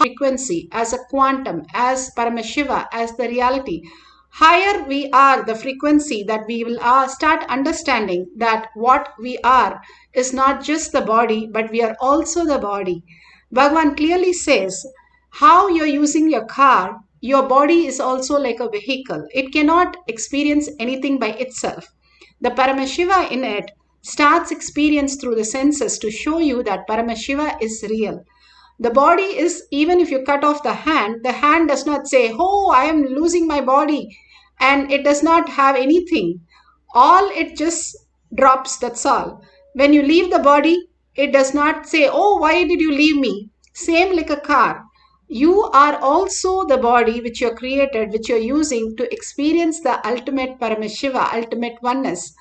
frequency, as a quantum, as Paramashiva, as the reality, higher we are the frequency that we will start understanding that what we are is not just the body, but we are also the body. Bhagavan clearly says, how you're using your car, your body is also like a vehicle. It cannot experience anything by itself. The Paramashiva in it starts experience through the senses to show you that Paramashiva is real. The body is, even if you cut off the hand does not say, oh, I am losing my body. And it does not have anything. All it just drops, that's all. When you leave the body, it does not say, oh, why did you leave me? Same like a car. You are also the body which you created, which you are using to experience the ultimate Paramashiva, ultimate oneness.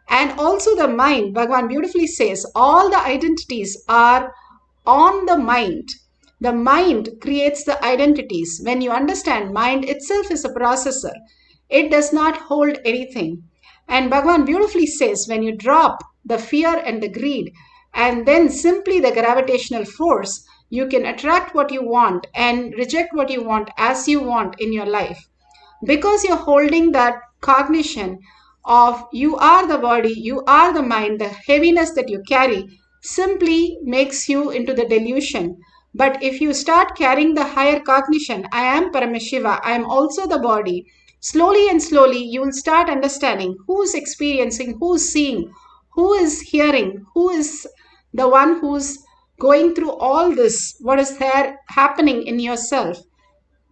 And also the mind, Bhagavan beautifully says, all the identities are on the mind. The mind creates the identities. When you understand, mind itself is a processor. It does not hold anything. And Bhagavan beautifully says, when you drop the fear and the greed, and then simply the gravitational force, you can attract what you want and reject what you want as you want in your life. Because you're holding that cognition of you are the body, you are the mind, the heaviness that you carry simply makes you into the delusion. But if you start carrying the higher cognition, I am Paramashiva, I am also the body, slowly and slowly you will start understanding who's experiencing, who's seeing, who is hearing, who is the one who's going through all this, what is there happening in yourself.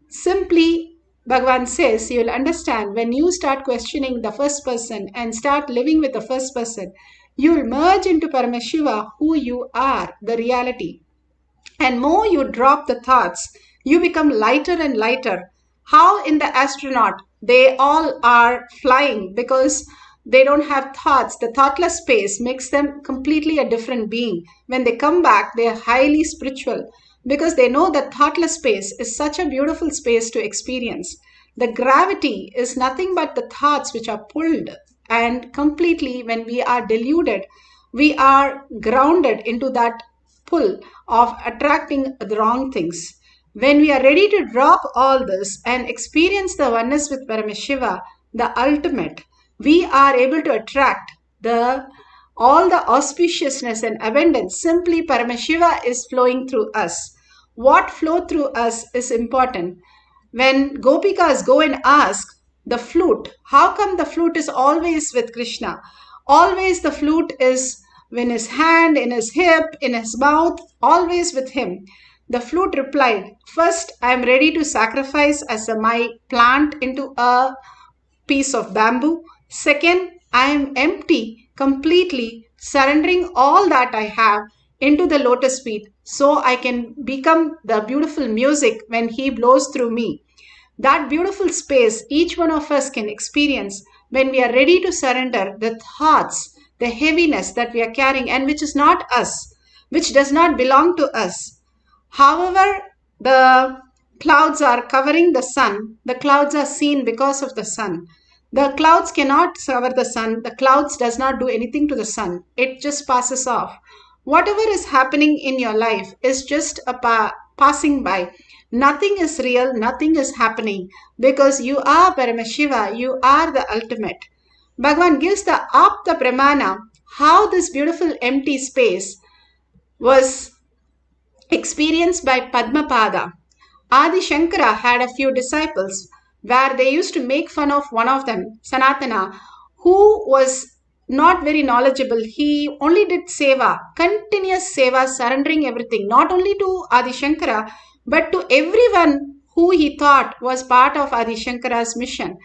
Simply, Bhagavan says, you will understand when you start questioning the first person and start living with the first person, you will merge into Paramashiva, who you are, the reality. And more you drop the thoughts, you become lighter and lighter. How in the astronaut, they all are flying because they don't have thoughts. The thoughtless space makes them completely a different being. When they come back, they are highly spiritual because they know that thoughtless space is such a beautiful space to experience. The gravity is nothing but the thoughts which are pulled, and completely when we are deluded, we are grounded into that pull of attracting the wrong things. When we are ready to drop all this and experience the oneness with Paramashiva, the ultimate, we are able to attract all the auspiciousness and abundance. Simply Paramashiva is flowing through us. What flow through us is important. When Gopikas go and ask the flute, how come the flute is always with Krishna? Always the flute is in his hand, in his hip, in his mouth, always with him. The flute replied, first I am ready to sacrifice as my plant into a piece of bamboo. Second, I am empty, completely surrendering all that I have into the lotus feet so I can become the beautiful music when he blows through me. That beautiful space each one of us can experience when we are ready to surrender the thoughts, the heaviness that we are carrying and which is not us, which does not belong to us. However, the clouds are covering the sun. The clouds are seen because of the sun. The clouds cannot cover the sun. The clouds does not do anything to the sun. It just passes off. Whatever is happening in your life is just a passing by. Nothing is real. Nothing is happening because you are Paramashiva. You are the ultimate. Bhagavan gives the Apta Pramana, how this beautiful empty space was experienced by Padmapada. Adi Shankara had a few disciples where they used to make fun of one of them, Sanatana, who was not very knowledgeable. He only did seva, continuous seva, surrendering everything, not only to Adi Shankara, but to everyone who he thought was part of Adi Shankara's mission.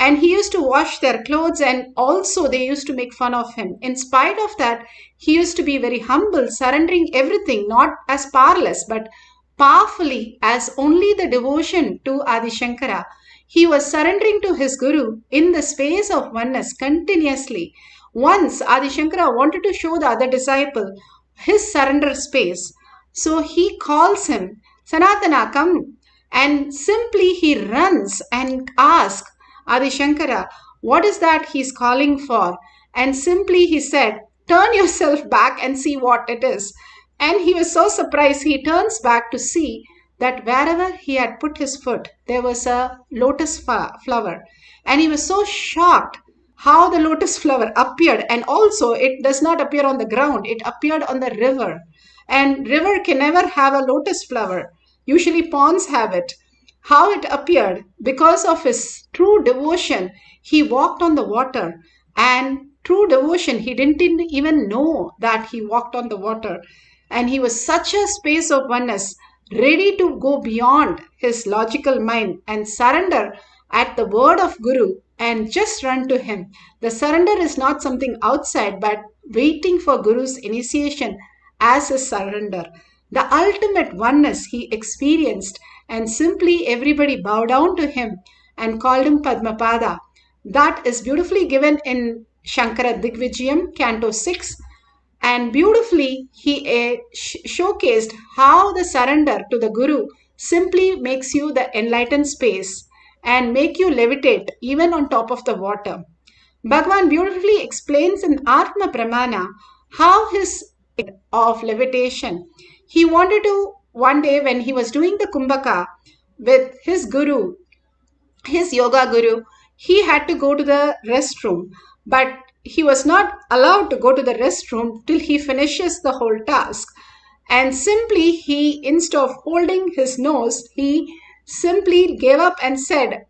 And he used to wash their clothes, and also they used to make fun of him. In spite of that, he used to be very humble, surrendering everything, not as powerless, but powerfully as only the devotion to Adi Shankara. He was surrendering to his Guru in the space of oneness continuously. Once Adi Shankara wanted to show the other disciple his surrender space. So he calls him, Sanatana, come. And simply he runs and asks Adi Shankara, what is that he's calling for? And simply he said, turn yourself back and see what it is. And he was so surprised. He turns back to see that wherever he had put his foot, there was a lotus flower. And he was so shocked how the lotus flower appeared. And also, it does not appear on the ground, it appeared on the river. And river can never have a lotus flower. Usually ponds have it. How it appeared? Because of his true devotion, he walked on the water. And true devotion, he didn't even know that he walked on the water. And he was such a space of oneness, ready to go beyond his logical mind and surrender at the word of Guru and just run to him. The surrender is not something outside, but waiting for Guru's initiation as a surrender. The ultimate oneness he experienced, and simply everybody bowed down to him and called him Padmapada. That is beautifully given in Shankara Digvijayam, Canto 6. And beautifully, he showcased how the surrender to the Guru simply makes you the enlightened space and make you levitate even on top of the water. Bhagavan beautifully explains in Atma Pramana how his of levitation. He wanted to, one day when he was doing the Kumbhaka with his Guru, his yoga Guru, he had to go to the restroom, but he was not allowed to go to the restroom till he finishes the whole task. And simply he, instead of holding his nose, he simply gave up and said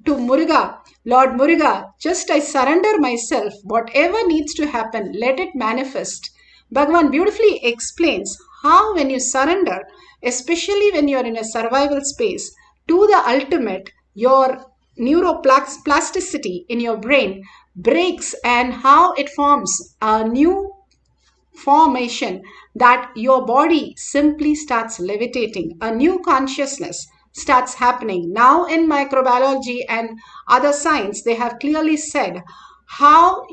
to Muruga, Lord Muruga, just I surrender myself. Whatever needs to happen, let it manifest. Bhagavan beautifully explains how when you surrender, especially when you're in a survival space, to the ultimate, your neuroplasticity in your brain breaks and how it forms a new formation that your body simply starts levitating. A new consciousness starts happening. Now in microbiology and other science, they have clearly said how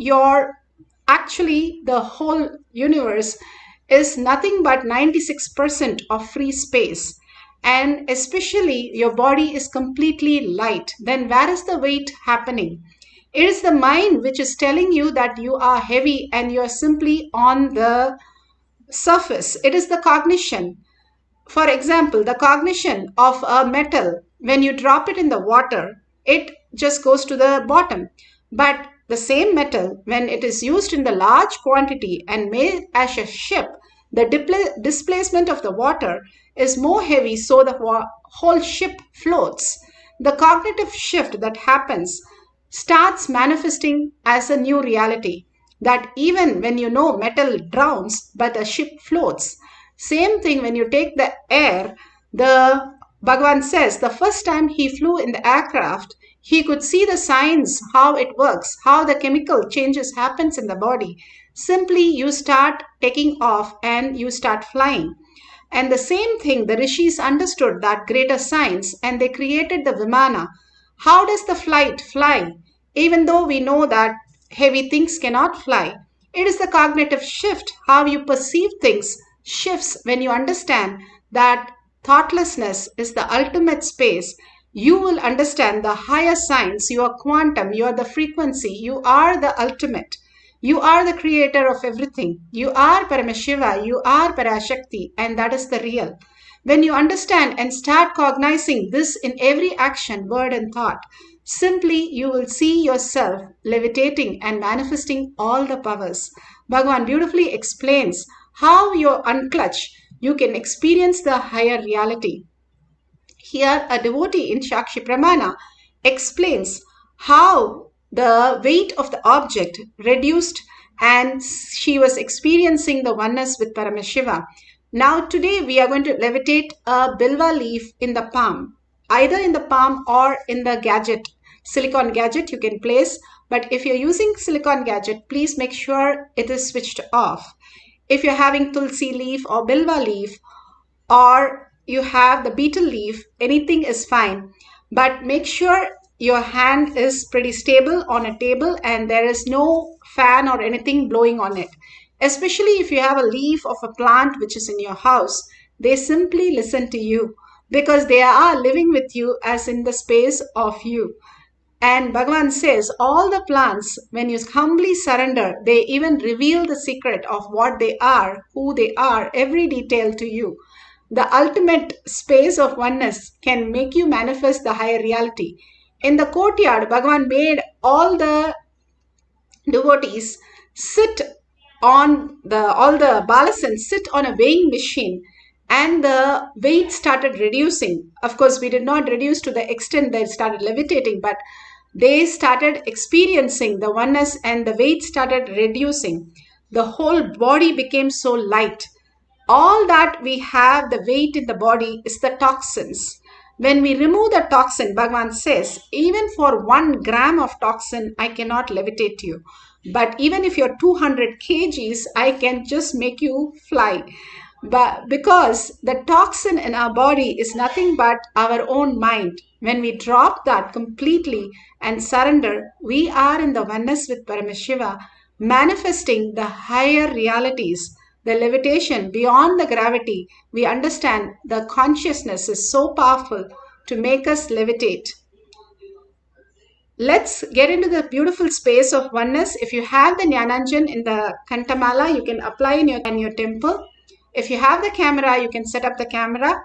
actually the whole universe is nothing but 96% of free space. And especially your body is completely light. Then where is the weight happening? It is the mind which is telling you that you are heavy and you are simply on the surface. It is the cognition. For example, the cognition of a metal, when you drop it in the water, it just goes to the bottom. But the same metal, when it is used in the large quantity and made as a ship, the displacement of the water is more heavy, so the whole ship floats. The cognitive shift that happens starts manifesting as a new reality, that even when you know metal drowns, but the ship floats. Same thing when you take the air, the Bhagavan says the first time he flew in the aircraft, he could see the signs, how it works, how the chemical changes happens in the body. Simply you start taking off and you start flying. And the same thing, the rishis understood that greater science and they created the Vimana. How does the flight fly? Even though we know that heavy things cannot fly, it is the cognitive shift, how you perceive things shifts when you understand that thoughtlessness is the ultimate space. You will understand the higher science, you are quantum, you are the frequency, you are the ultimate. You are the creator of everything. You are Paramashiva, you are Parashakti, and that is the real. When you understand and start cognizing this in every action, word and thought, simply you will see yourself levitating and manifesting all the powers. Bhagavan beautifully explains how you unclutch, you can experience the higher reality. Here a devotee in Shakshi Pramana explains how the weight of the object reduced and she was experiencing the oneness with Paramashiva. Now today we are going to levitate a bilva leaf in the palm, either in the palm or in the gadget, silicon gadget you can place. But if you're using silicon gadget, please make sure it is switched off. If you're having tulsi leaf or bilva leaf, or you have the betel leaf, anything is fine. But make sure your hand is pretty stable on a table and there is no fan or anything blowing on it. Especially if you have a leaf of a plant which is in your house, they simply listen to you because they are living with you as in the space of you. And Bhagavan says all the plants, when you humbly surrender, they even reveal the secret of what they are, who they are, every detail to you. The ultimate space of oneness can make you manifest the higher reality. In the courtyard, Bhagavan made all the devotees sit all the balasans sit on a weighing machine, and the weight started reducing. Of course, we did not reduce to the extent that it started levitating, but they started experiencing the oneness and the weight started reducing. The whole body became so light. All that we have, the weight in the body, is the toxins. When we remove the toxin, Bhagavan says, even for 1 gram of toxin, I cannot levitate you. But even if you're 200 kgs, I can just make you fly. But because the toxin in our body is nothing but our own mind, when we drop that completely and surrender, we are in the oneness with Paramashiva, manifesting the higher realities, the levitation beyond the gravity. We understand the consciousness is so powerful to make us levitate. Let's get into the beautiful space of oneness. If you have the Jnananjan in the Kantamala, you can apply in your temple. If you have the camera, you can set up the camera.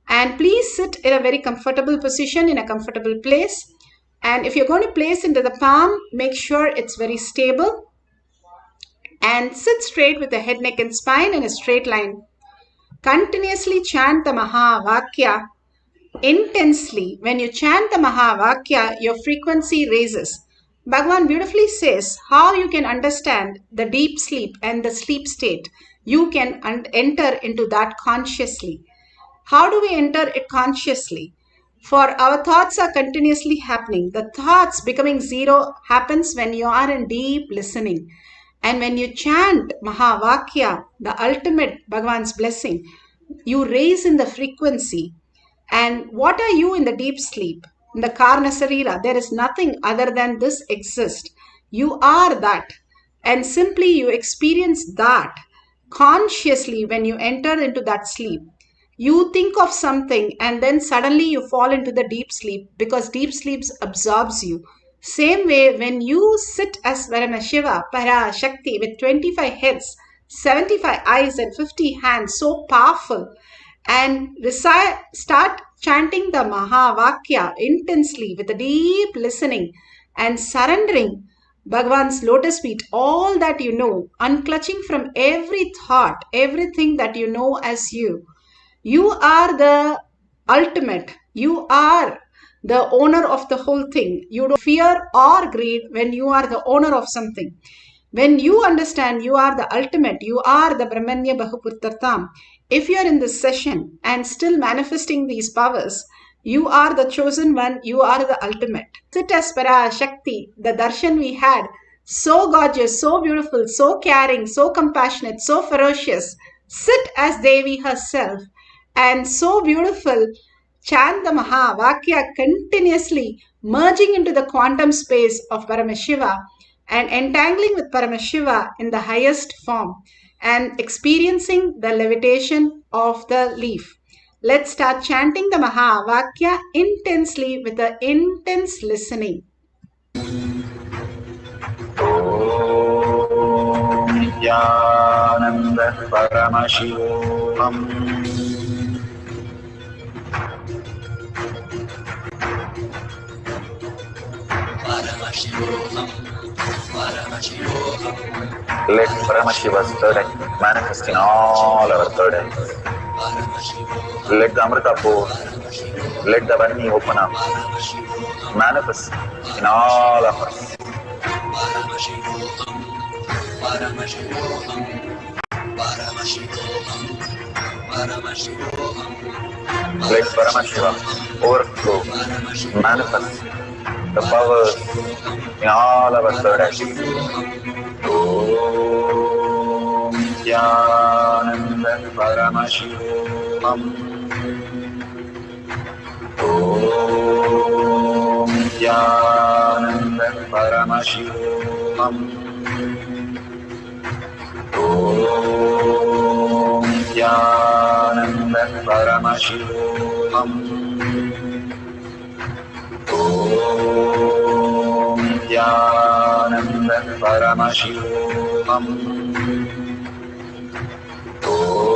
And please sit in a very comfortable position, in a comfortable place. And if you're going to place into the palm, make sure it's very stable. And sit straight with the head, neck and spine in a straight line. Continuously chant the Mahavakya intensely. When you chant the Mahavakya, your frequency raises. Bhagavan beautifully says how you can understand the deep sleep and the sleep state. You can enter into that consciously. How do we enter it consciously? For our thoughts are continuously happening. The thoughts becoming zero happens when you are in deep listening. And when you chant Mahavakya, the ultimate Bhagavan's blessing, you raise in the frequency. And what are you in the deep sleep? In the Karna Sarira, there is nothing other than this exist. You are that. And simply you experience that consciously when you enter into that sleep. You think of something and then suddenly you fall into the deep sleep because deep sleep absorbs you. Same way, when you sit as Paramashiva, Parashakti, with 25 heads, 75 eyes and 50 hands, so powerful, and start chanting the Mahavakya intensely with a deep listening and surrendering Bhagavan's lotus feet, all that you know, unclutching from every thought, everything that you know as you. You are the ultimate. You are the owner of the whole thing. You don't fear or greed when you are the owner of something. When you understand you are the ultimate, you are the Brahmanya Bahuputratam. If you are in this session and still manifesting these powers, you are the chosen one, you are the ultimate. Sit as Parashakti, the darshan we had, so gorgeous, so beautiful, so caring, so compassionate, so ferocious. Sit as Devi herself and so beautiful. Chant the Mahavakya continuously, merging into the quantum space of Paramashiva and entangling with Paramashiva in the highest form and experiencing the levitation of the leaf. Let's start chanting the Mahavakya intensely with the intense listening. Nithyananda Paramashivoham. Let Paramashiva's third eye manifest in all our third eyes. Let the Amrita pour, let the Vani open up, manifest in all of us. Let Paramashiva overflow, manifest the powers in all our third eyes. Om Nithyananda Paramashivam. Om Nithyananda Paramashivam. Om Nithyananda Paramashivam. Om Nithyananda Paramashivam. Om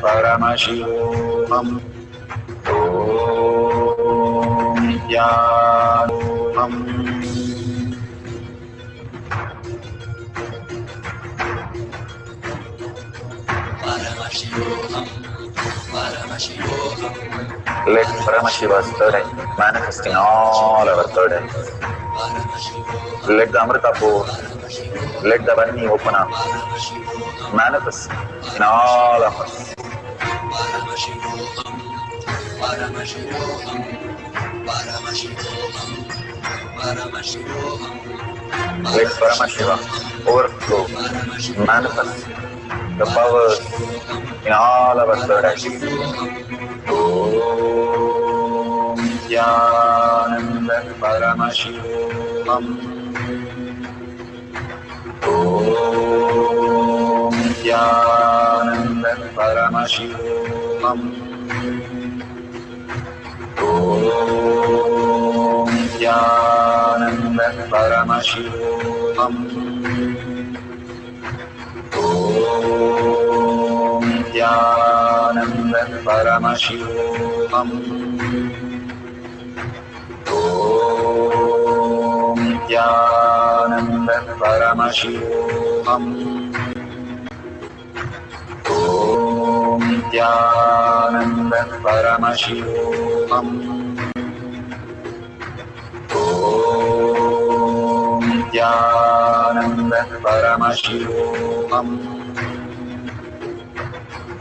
Paramashivoham. Om Nithyananda Paramashivoham. Paramashivoham. Let Paramashiva's third eye manifest in all our third eyes. Let the Amrita pour, let the Vanni open up, manifest in all of us. Paramashivoham. Paramashivoham. Paramashivoham. Paramashivoham. Let Paramashiva overflow, manifest the powers in all our third eyes. Om Nithyananda Paramashivam. Om Nithyananda Paramashivam. Om Nithyananda Paramashivam. Om Nithyananda Paramashivoham. Om Nithyananda Paramashivoham. Om Nithyananda Paramashivoham. Om Nithyananda Paramashivoham.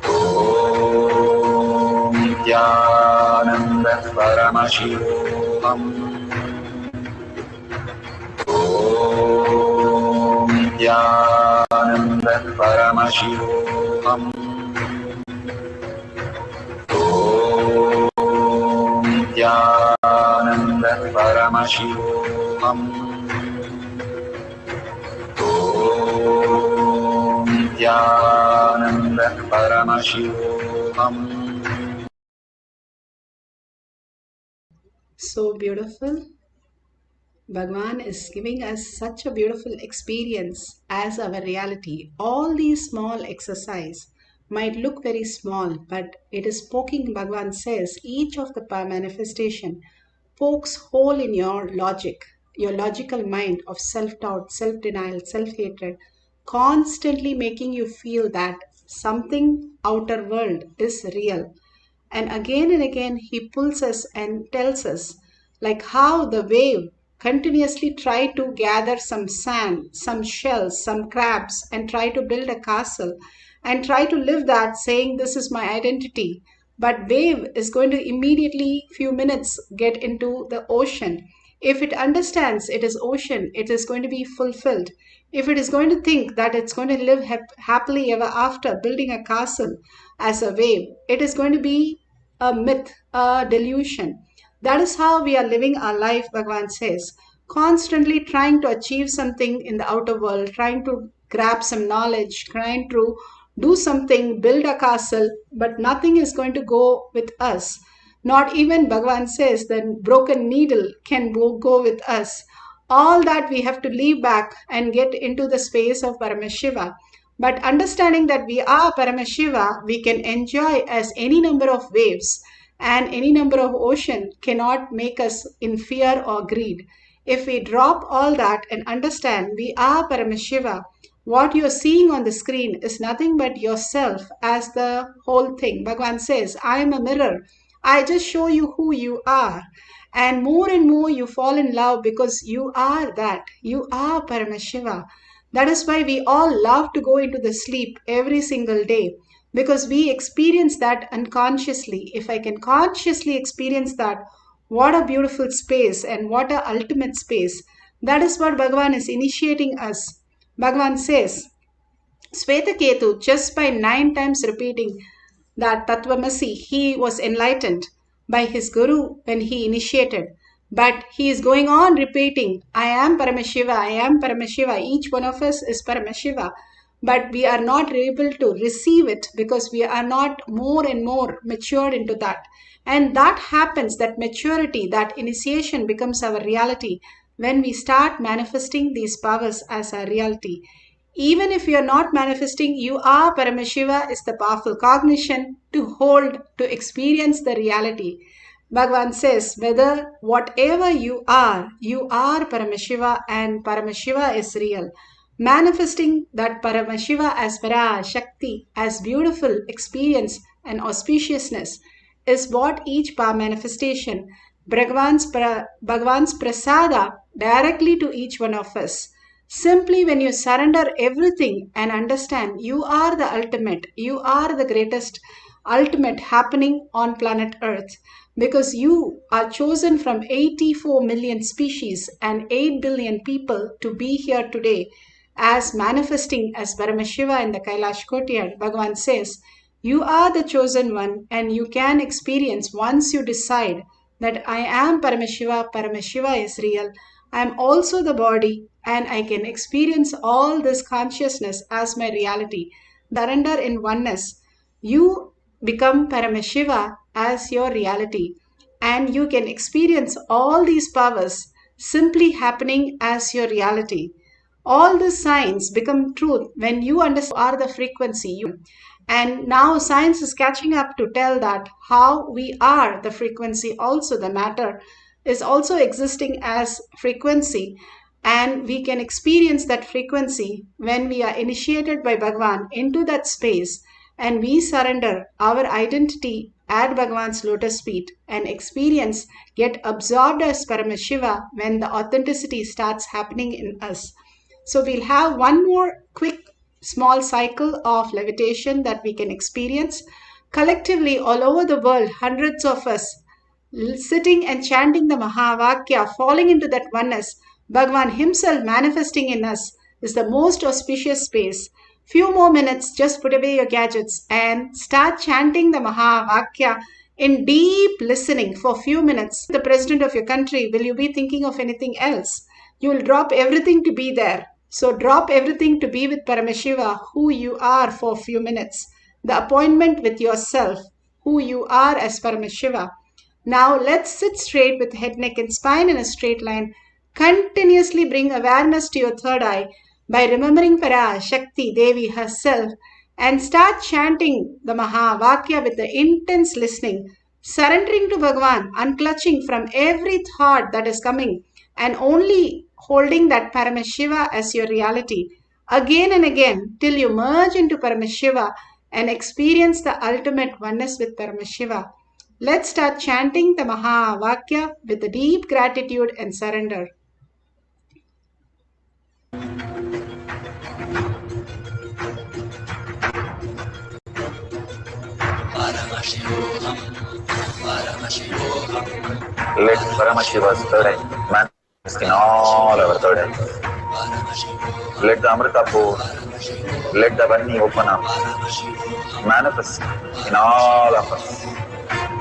Om Nithyananda Paramashivoham. Om Nithyananda Paramashivoham. Om Nithyananda Paramashivoham. Om Nithyananda Paramashivoham. So beautiful. Bhagwan is giving us such a beautiful experience as our reality. All these small exercise might look very small, but it is poking, Bhagwan says, each of the manifestation pokes hole in your logic, your logical mind of self-doubt, self-denial, self-hatred, constantly making you feel that something outer world is real. And again, he pulls us and tells us, like how the wave continuously try to gather some sand, some shells, some crabs, and try to build a castle and try to live that saying, this is my identity. But wave is going to immediately, few minutes, get into the ocean. If it understands it is ocean, it is going to be fulfilled. If it is going to think that it's going to live happily ever after, building a castle as a wave, it is going to be a myth, a delusion. That is how we are living our life, Bhagavan says, constantly trying to achieve something in the outer world, trying to grab some knowledge, trying to do something, build a castle, but nothing is going to go with us. Not even Bhagavan says the broken needle can go with us. All that we have to leave back and get into the space of Paramashiva. But understanding that we are Paramashiva, we can enjoy as any number of waves, and any number of ocean cannot make us in fear or greed. If we drop all that and understand we are Paramashiva, what you're seeing on the screen is nothing but yourself as the whole thing. Bhagavan says, I am a mirror. I just show you who you are. And more you fall in love because you are that. You are Paramashiva. That is why we all love to go into the sleep every single day, because we experience that unconsciously. If I can consciously experience that, what a beautiful space and what a ultimate space. That is what Bhagavan is initiating us. Bhagavan says, Svetaketu, just by 9 times repeating that Tattvamasi, he was enlightened by his guru when he initiated. But he is going on repeating, I am Paramashiva, I am Paramashiva. Each one of us is Paramashiva. But we are not able to receive it because we are not more and more matured into that. And that happens, that maturity, that initiation becomes our reality when we start manifesting these powers as our reality. Even if you are not manifesting, you are. Paramashiva is the powerful cognition to hold, to experience the reality. Bhagavan says, whatever you are Paramashiva, and Paramashiva is real. Manifesting that Paramashiva as Parashakti, as beautiful experience and auspiciousness, is what each power manifestation, Bhagavan's prasada, directly to each one of us. Simply when you surrender everything and understand you are the ultimate, you are the greatest ultimate happening on planet Earth, because you are chosen from 84 million species and 8 billion people to be here today as manifesting as Paramashiva in the Kailash courtyard. Bhagavan says, you are the chosen one, and you can experience once you decide that I am Paramashiva, Paramashiva is real. I am also the body, and I can experience all this consciousness as my reality. Surrender in oneness. You become Paramashiva as your reality, and you can experience all these powers simply happening as your reality. All the signs become truth when you understand you are the frequency. And now science is catching up to tell that how we are the frequency, also the matter is also existing as frequency, and we can experience that frequency when we are initiated by Bhagavan into that space and we surrender our identity at Bhagavan's lotus feet and experience get absorbed as Paramashiva when the authenticity starts happening in us. So we'll have one more quick small cycle of levitation that we can experience collectively all over the world, hundreds of us sitting and chanting the Mahavakya, falling into that oneness. Bhagavan himself manifesting in us is the most auspicious space. Few more minutes, just put away your gadgets and start chanting the Mahavakya in deep listening for few minutes. The president of your country, will you be thinking of anything else? You will drop everything to be there. So drop everything to be with Paramashiva, who you are, for a few minutes. The appointment with yourself, who you are as Paramashiva. Now let's sit straight with head, neck and spine in a straight line. Continuously bring awareness to your third eye by remembering Parashakti Devi herself and start chanting the Mahavakya with the intense listening, surrendering to Bhagavan, unclutching from every thought that is coming and only holding that Paramashiva as your reality again and again till you merge into Paramashiva and experience the ultimate oneness with Paramashiva. Let's start chanting the Mahavakya with a deep gratitude and surrender. Paramashivoham, Paramashivoham, Let Paramashiva's third eye manifest in all our third eyes. Let the Amrita pour, let the Vani open up, manifest in all of us.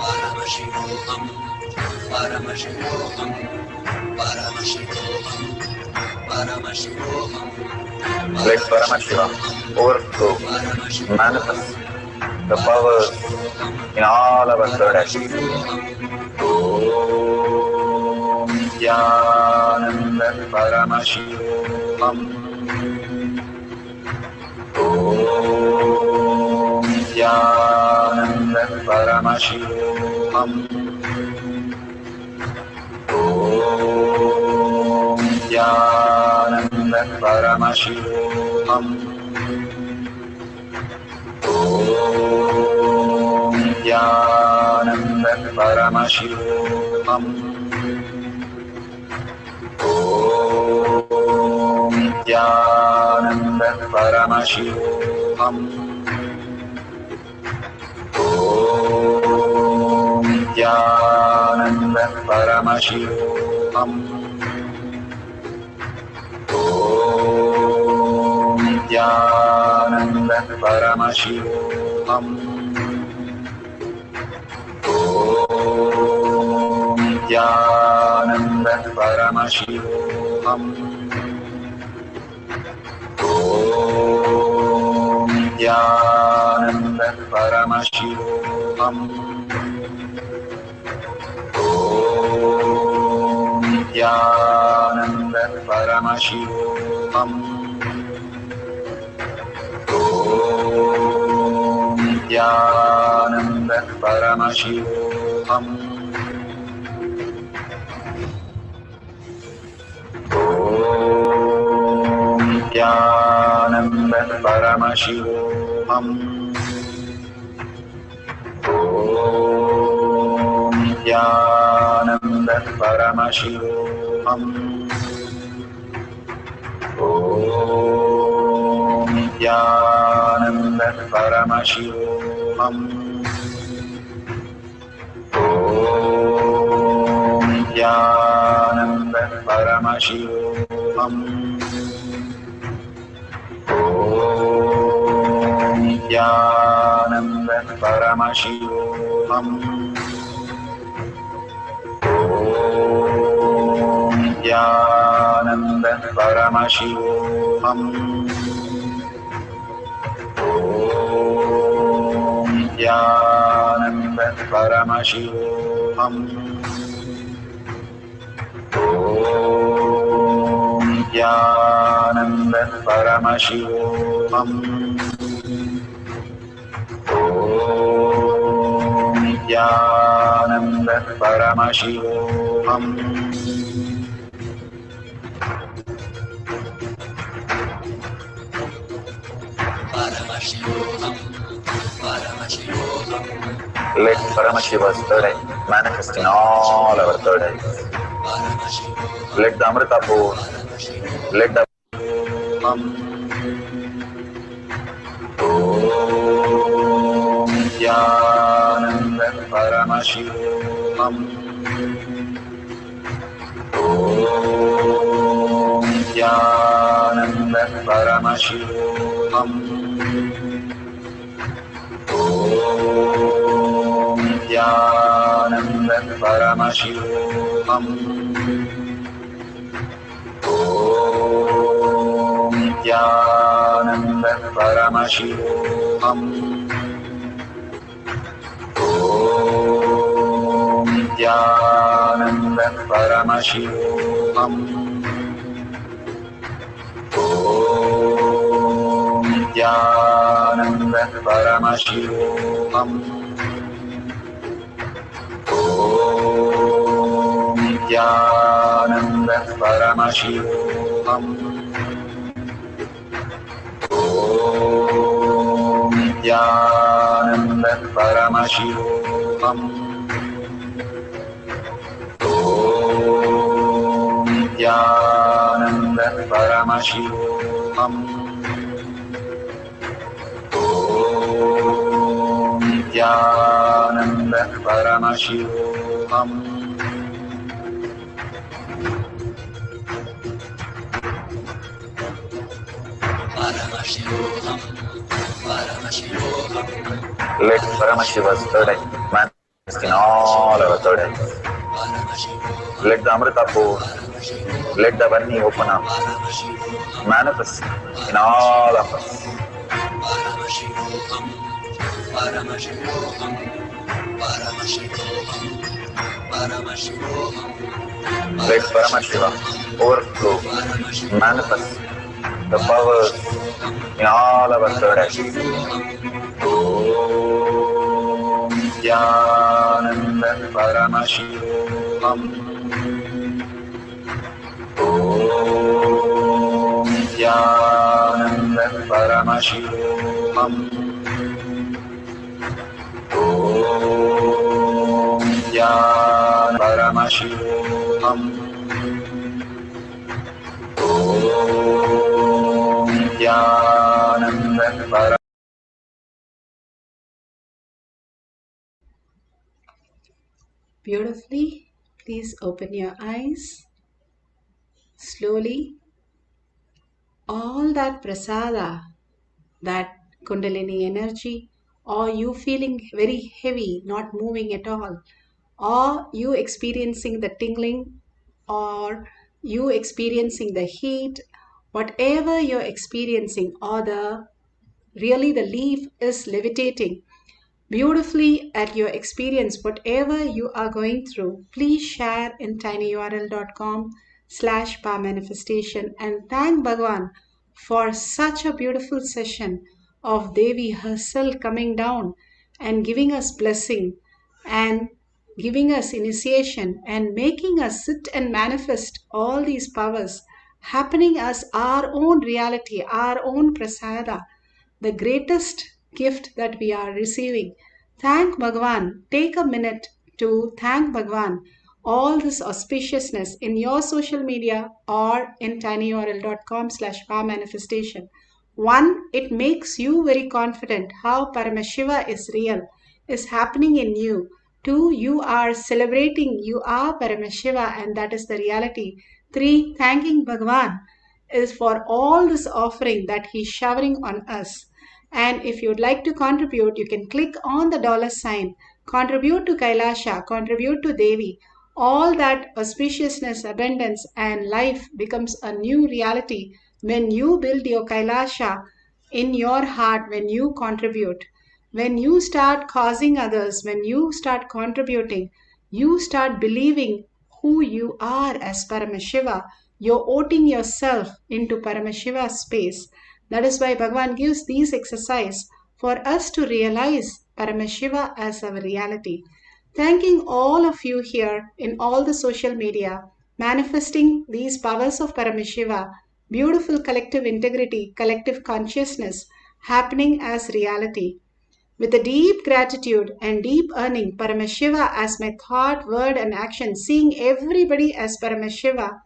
Paramashivoham, Paramashivoham, Paramashivoham, Paramashivoham. Let Paramashiva overflow, manifest the powers in all our third eyes. Om Nithyananda Paramashivam. Om Nithyananda Paramashivam. Om Nithyananda Paramashivam. Om Nithyananda Paramashivoham. Om Nithyananda Paramashivoham. Om Nithyananda Paramashivoham. Om Nithyananda Paramashivoham. Om Nithyananda Paramashivoham. Om Nithyananda Paramashivoham. Om Nithyananda Paramashivoham. Paramashivoham. Om Nithyananda Paramashivoham. Om Nithyananda Paramashivoham. Om Nithyananda Paramashivoham. Om Nithyananda Paramashivoham. Om Nithyananda Paramashivoham. Om Nithyananda Paramashivoham. Om Nithyananda Paramashivoham. Om Nithyananda Paramashivoham. Om Nithyananda Paramashivoham. Paramashivoham, Paramashivoham, Let Paramashiva's third eye manifest in all our third eyes. Paramashivoham, Let the Amrita pour, let the Om Nithyananda Paramashivoham. Om Nithyananda Paramashivoham. Om Nithyananda Paramashivoham. Om Nithyananda Paramashivoham. Om Nithyananda Paramashivoham. Om Nithyananda Paramashivoham. Om Nithyananda Paramashivoham. Om Nithyananda Paramashivoham. Om Nithyananda Paramashivoham. Om Nithyananda Paramashivoham. Paramashivoham, Paramashivoham, Let Paramashiva's third eye manifest in all our third eyes. Paramashivoham, Let the Amrita pour, let the Vani open up, Paramashivoham, manifest in all of us. Paramashivoham, Paramashivoham, Paramashivoham, Paramashivoham, Let Paramashiva overflow, manifest the powers in all our third eyes. Om Nithyananda Paramashivoham. Om Nithyananda Paramashivoham. Om Nithyananda Paramashivoham. Om Nithyananda Paramashivoham. Beautifully. Please open your eyes. Slowly, all that prasada, that Kundalini energy, or you feeling very heavy, not moving at all, or you experiencing the tingling, or you experiencing the heat, whatever you're experiencing, or the really the leaf is levitating beautifully at your experience, whatever you are going through, please share in tinyurl.com/power manifestation and thank Bhagwan for such a beautiful session of Devi herself coming down and giving us blessing and giving us initiation and making us sit and manifest all these powers happening as our own reality, our own prasada, the greatest gift that we are receiving. Thank Bhagwan. Take a minute to thank Bhagwan. All this auspiciousness in your social media or in tinyurl.com/power manifestation. One, it makes you very confident how Paramashiva is real, is happening in you. Two, you are celebrating you are Paramashiva and that is the reality. Three, thanking Bhagwan is for all this offering that he's showering on us. And if you'd like to contribute, you can click on the dollar sign, contribute to Kailasha, contribute to Devi. All that auspiciousness, abundance, and life becomes a new reality when you build your Kailasha in your heart, when you contribute. When you start causing others, when you start contributing, you start believing who you are as Paramashiva. You're voting yourself into Paramashiva's space. That is why Bhagavan gives these exercises for us to realize Paramashiva as our reality. Thanking all of you here in all the social media, manifesting these powers of Paramashiva, beautiful collective integrity, collective consciousness happening as reality. With a deep gratitude and deep earning Paramashiva as my thought, word, and action, seeing everybody as Paramashiva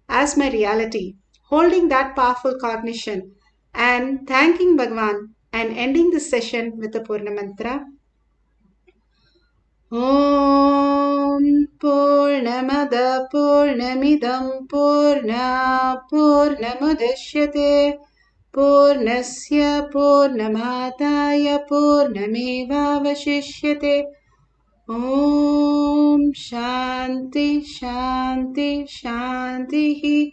as my reality, holding that powerful cognition, and thanking Bhagwan and ending this session with the Purna Mantra. Om Purnamada Purnamidam Purna Purnamudashyate Purnasya Purnamadaya Purnamevavashishyate. Om Shanti Shanti Shanti.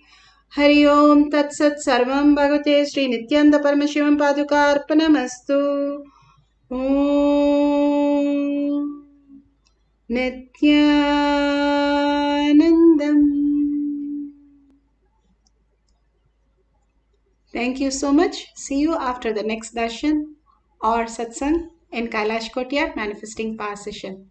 Hari Om Tat Sat Sarvam Bhagavate Sri Nithyananda Paramashivam Paduka Arpanamastu. Om Nithyanandam. Thank you so much. See you after the next darshan or satsang in Kailash Kotiyat Manifesting Power Session.